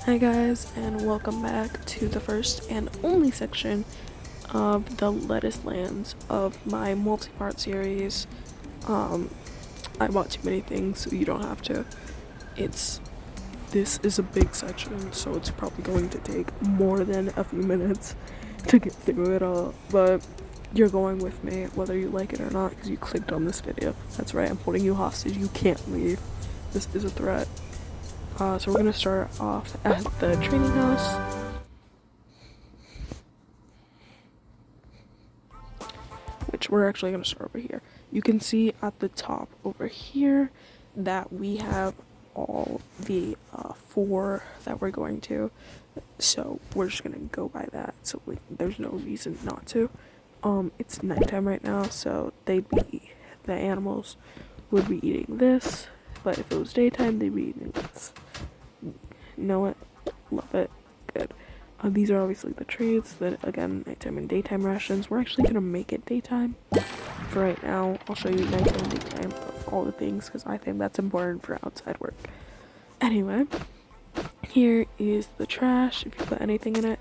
Hi guys, and welcome back to the first and only section of the Lettuce Lands of my multi-part series. I bought too many things, so you don't have to. This is a big section, so it's probably going to take more than a few minutes to get through it all, but you're going with me whether you like it or not because you clicked on this video. That's right, I'm holding you hostage. You can't leave. This is a threat. So we're gonna start off at the training house, which we're actually gonna start over here. You can see at the top over here that we have all the four that we're going to, so we're just gonna go by that. So there's no reason not to. It's nighttime right now, so the animals would be eating this, but if it was daytime, they'd be eating this. Know it, love it, good. These are obviously the trades that, again, nighttime and daytime rations. We're actually gonna make it daytime for right now. I'll show you nighttime and daytime of all the things because I think that's important for outside work. Anyway, here is the trash. If you put anything in it,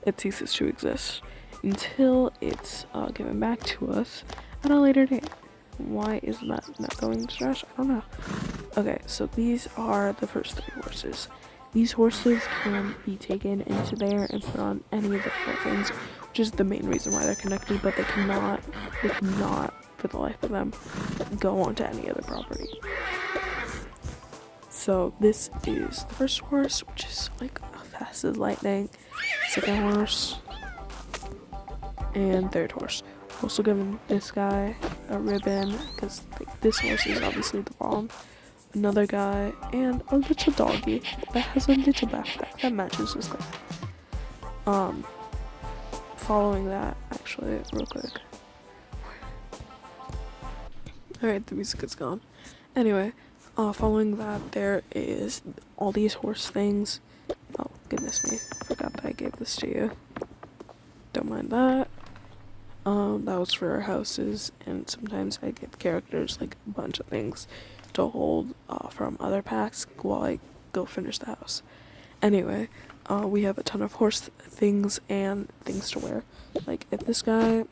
it ceases to exist until it's given back to us at a later date. Why is that not going to trash? I don't know. Okay, so these are the first three horses. These horses can be taken into there and put on any of the four things, which is the main reason why they're connected, but they cannot, for the life of them, go onto any other property. So this is the first horse, which is like fast as lightning. Second horse, and third horse. Also giving this guy a ribbon because this horse is obviously the bomb. Another guy, and a little doggy that has a little backpack that matches this guy. Following that, actually, real quick. Alright, the music is gone. Anyway, following that, there is all these horse things. Oh, goodness me, I forgot that I gave this to you. Don't mind that. That was for our houses, and sometimes I give characters like a bunch of things to hold from other packs while I go finish the house. Anyway, we have a ton of horse things and things to wear. Like if this guy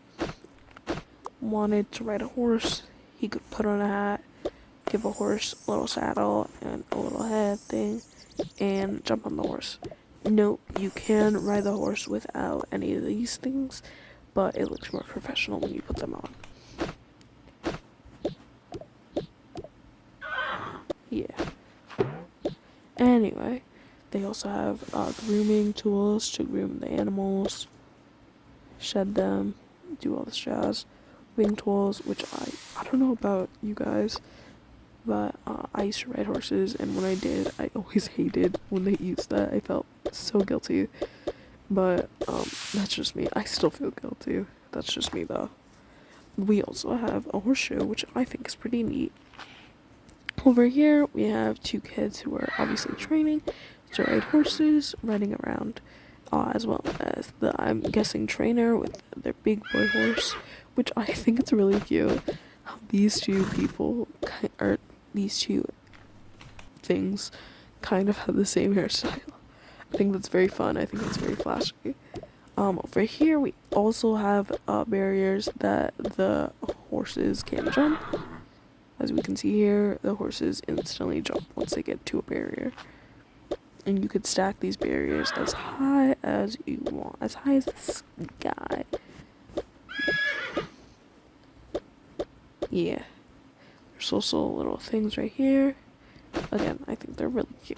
wanted to ride a horse, he could put on a hat, give a horse a little saddle and a little head thing, and jump on the horse. No, you can ride the horse without any of these things, but it looks more professional when you put them on. Yeah. Anyway, they also have grooming tools to groom the animals, shed them, do all this jazz. Wing tools, which I don't know about you guys, but I used to ride horses, and when I did, I always hated when they used that. I felt so guilty, but that's just me. I still feel guilty. That's just me though. We also have a horseshoe, which I think is pretty neat. Over here, we have two kids who are obviously training to ride horses, riding around, as well as the, I'm guessing, trainer with their big boy horse, which I think it's really cute how these two people, or these two things, kind of have the same hairstyle. I think that's very fun. I think it's very flashy. Over here, we also have barriers that the horses can jump. As we can see here, the horses instantly jump once they get to a barrier. And you could stack these barriers as high as you want, as high as the sky. Yeah. There's also little things right here. Again, I think they're really cute.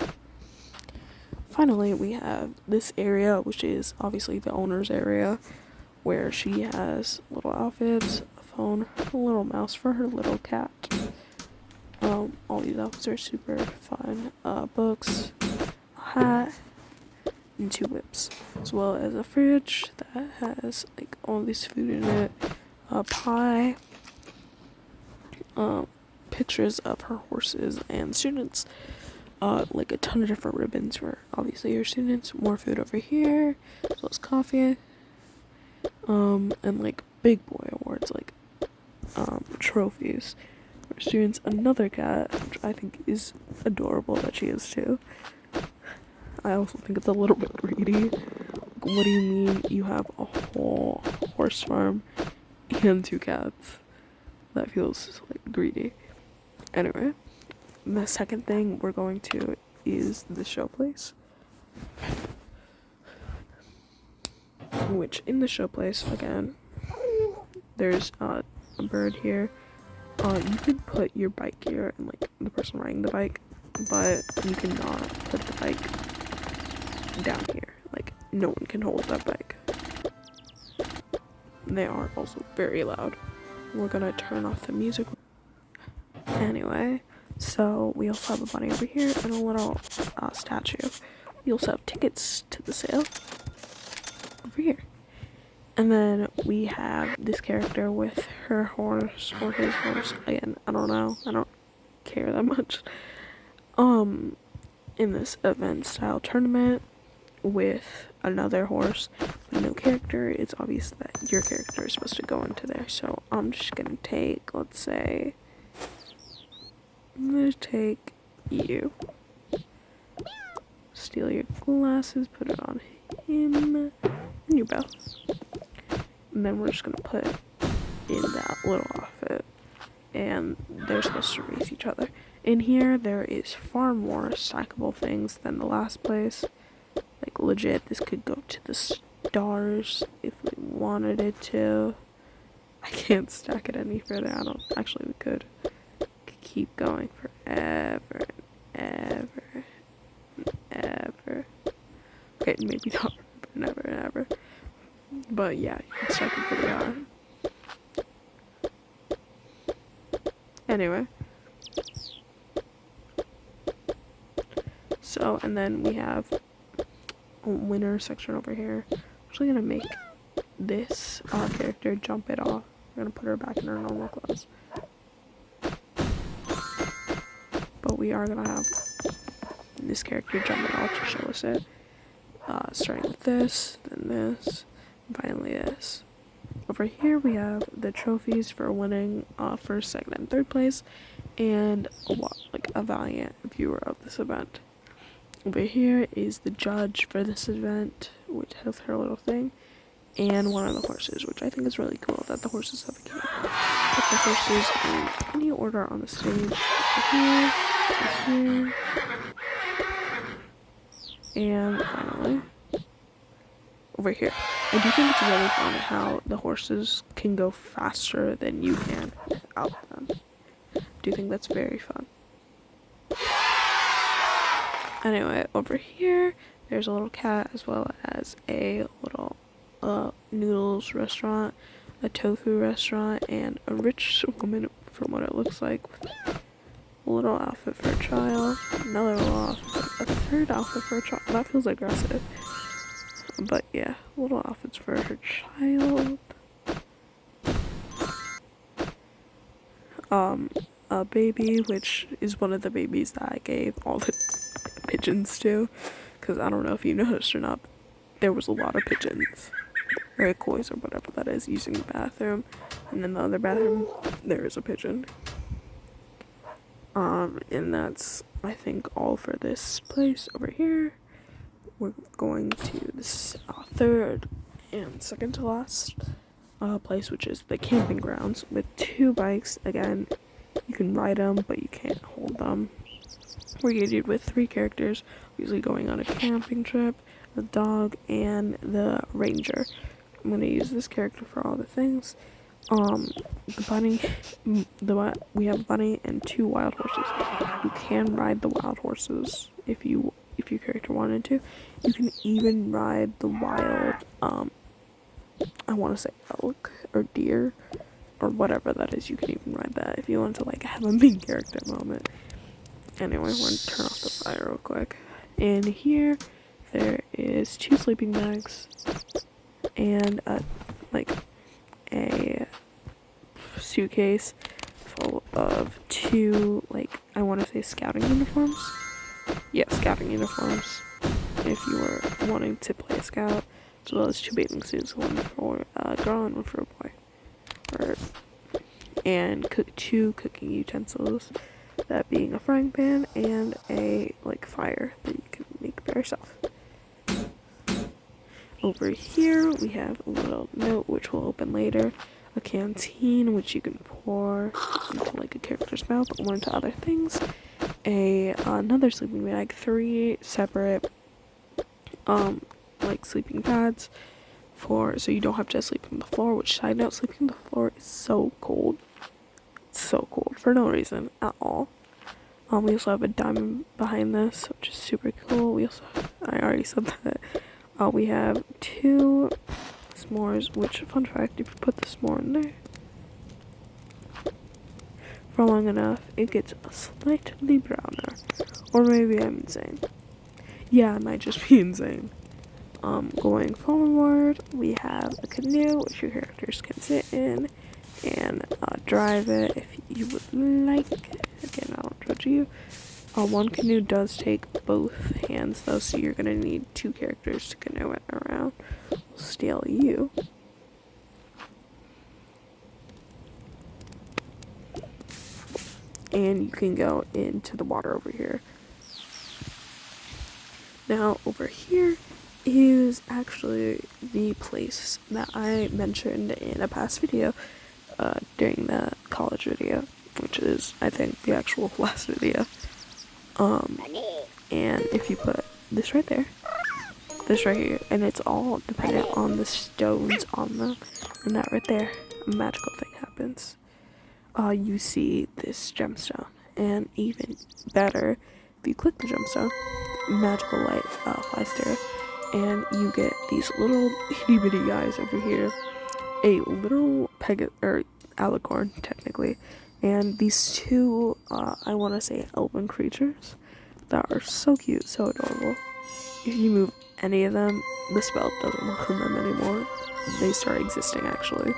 Finally, we have this area, which is obviously the owner's area, where she has little outfits, a phone, a little mouse for her little cat. All these outfits are super fun. Books, a hat, and two whips, as well as a fridge that has like all this food in it, a pie, pictures of her horses and students, like a ton of different ribbons for obviously your students, more food over here, as well as coffee, and like big boy awards, like trophies for students. Another cat, which I think is adorable that she is too. I also think it's a little bit greedy. What do you mean you have a whole horse farm and 2 cats? That feels like greedy. Anyway, the second thing we're going to is the show place. Which in the show place, again, there's a bird here. You could put your bike here and like the person riding the bike, but you cannot put the bike down here. Like no one can hold that bike. They are also very loud. We're gonna turn off the music. Anyway, so we also have a bunny over here and a little statue. We also have tickets to the sale over here. And then we have this character with her horse or his horse. Again, I don't know. I don't care that much. In this event style tournament with another horse with no character, it's obvious that your character is supposed to go into there. So I'm just gonna take, let's say, I'm gonna take you. Steal your glasses, put it on him, and your bell. And then we're just gonna put in that little outfit, and they're supposed to race each other. In here, there is far more stackable things than the last place. Like legit, this could go to the stars if we wanted it to. I can't stack it any further. I don't. Actually, we could keep going forever and ever and ever. Okay, maybe not forever and ever and ever. But yeah, you can stack it pretty hard. Anyway. So, and then we have a winner section over here. I'm actually gonna make this character jump it off. We're gonna put her back in her normal clothes. But we are gonna have this character jump it off to show us it. Starting with this, then this, and finally this. Over here we have the trophies for winning first, second, and third place, and a valiant viewer of this event. Over here is the judge for this event, which has her little thing, and one of the horses, which I think is really cool that the horses have a game. Put the horses in any order on the stage. Over here, and finally over here. I do think it's really fun how the horses can go faster than you can without them. I do think that's very fun. Anyway, over here, there's a little cat as well as a little noodles restaurant, a tofu restaurant, and a rich woman, from what it looks like, with a little outfit for a child, another little outfit, a third outfit for a child. That feels aggressive. But yeah, little outfits for her child. A baby, which is one of the babies that I gave all the pigeons to, because I don't know if you noticed or not, there was a lot of pigeons, or kois, or whatever that is, using the bathroom, and in the other bathroom, there is a pigeon. And that's, I think, all for this place over here. We're going to this third and second to last place, which is the camping grounds with 2 bikes. Again, you can ride them, but you can't hold them. We're gated with 3 characters, usually going on a camping trip, the dog, and the ranger. I'm going to use this character for all the things. The bunny, we have a bunny and 2 wild horses. You can ride the wild horses if your character wanted to. You can even ride the wild, I want to say elk or deer or whatever that is. You can even ride that if you want to like have a main character moment. Anyway, we're gonna turn off the fire real quick. And here there is 2 sleeping bags and a suitcase full of 2 I want to say scouting uniforms. Yeah, scouting uniforms. If you were wanting to play a scout, as well as 2 bathing suits, one for a girl and one for a boy. And 2 cooking utensils, that being a frying pan and a fire that you can make by yourself. Over here we have a little note which will open later, a canteen which you can pour into like a character's mouth or into other things, another sleeping bag, 3 separate like sleeping pads so you don't have to sleep on the floor, which, side note, sleeping on the floor is so cold. It's so cold for no reason at all. We also have a diamond behind this, which is super cool. I already said that. We have 2 s'mores, which, fun fact, if you put the s'more in there for long enough, it gets slightly browner. Or maybe I'm insane. Yeah, I might just be insane. Going forward, we have a canoe, which your characters can sit in and drive it if you would like. Again, I don't judge you. One canoe does take both hands though, so you're gonna need 2 characters to canoe it around. We'll steal you. And you can go into the water over here. Now, over here is actually the place that I mentioned in a past video during the college video, which is, I think, the actual last video. And if you put this right there, this right here, and it's all dependent on the stones on them, and that right there, a magical thing happens. You see this gemstone, and even better, if you click the gemstone, magical light flies through, and you get these little itty bitty guys over here, a little alicorn technically, and these 2 I want to say elven creatures that are so cute, so adorable. If you move any of them, the spell doesn't work on them anymore. They start existing actually,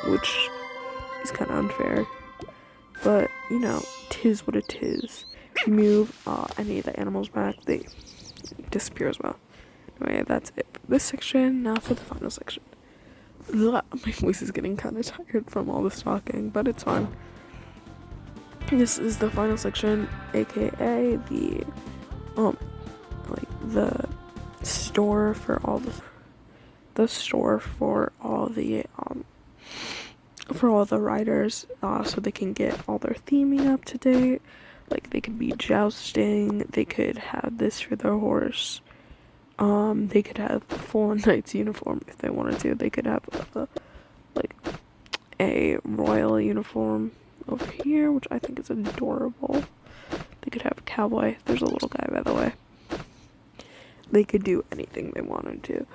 which is kind of unfair, but you know, 'tis what it is. If you move any of the animals back, they disappear as well. Anyway, that's it for this section. Now for the final section. My voice is getting kind of tired from all this talking, but it's fine. This is the final section, aka the the store for all the riders, so they can get all their theming up to date. Like, they could be jousting, they could have this for their horse, they could have a full knight's uniform if they wanted to. They could have a royal uniform over here, which I think is adorable. They could have a cowboy. There's a little guy, by the way. They could do anything they wanted to,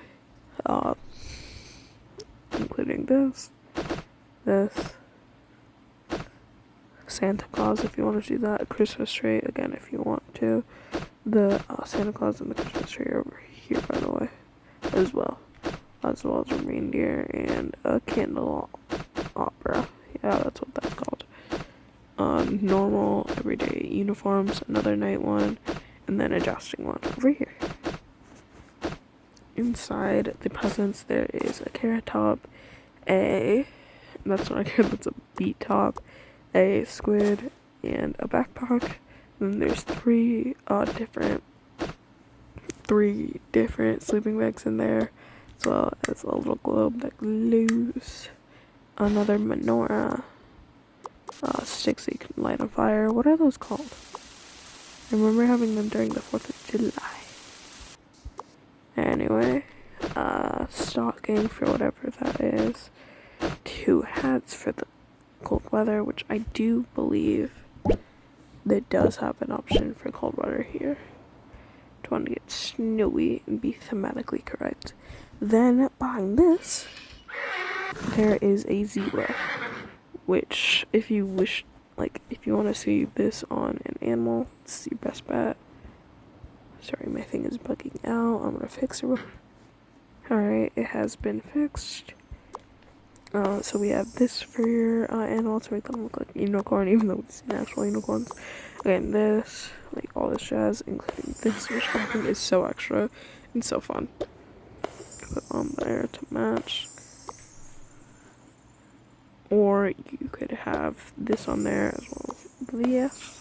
including this, Santa Claus if you want to do that, a Christmas tree again if you want to. The Santa Claus and the Christmas tree are over here, by the way, as well as a reindeer and a candle opera. Yeah, that's what that's called. Normal everyday uniforms, another night one, and then a jousting one over here. Inside the presents there is a carrot top, that's not a carrot, that's a beet top, a squid, and a backpack. Then there's three different sleeping bags in there, as well as a little globe that glows, another menorah, sticks that you can light on fire. What are those called? I remember having them during the 4th of July. Anyway, stocking for whatever that is, 2 hats for the cold weather, which I do believe that does have an option for cold weather here. Don't want to get snowy and be thematically correct. Then behind this, there is a zebra, which if you wish, if you want to see this on an animal, it's your best bet. Sorry, my thing is bugging out. I'm gonna fix it. Alright, it has been fixed. So we have this for your animal to make them look like a unicorn, even though we've seen actual unicorns. Again, this, all this jazz, including this, which I think is so extra and so fun. Put on there to match. Or you could have this on there as well as this.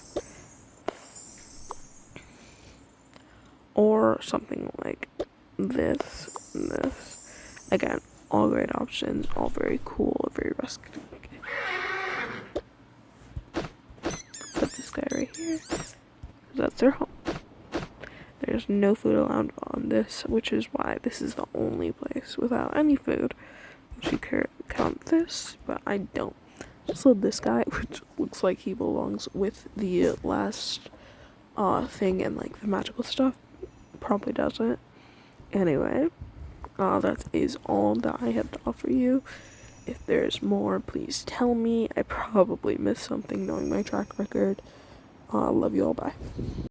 or something like this and this. Again, all great options, all very cool, very rustic. Put this guy right here, 'cause that's their home. There's no food allowed on this, which is why this is the only place without any food. If you count this, but I don't. So this guy, which looks like he belongs with the last thing and like the magical stuff, probably doesn't. Anyway, that is all that I have to offer you. If there's more, please tell me. I probably missed something knowing my track record. Love you all, bye.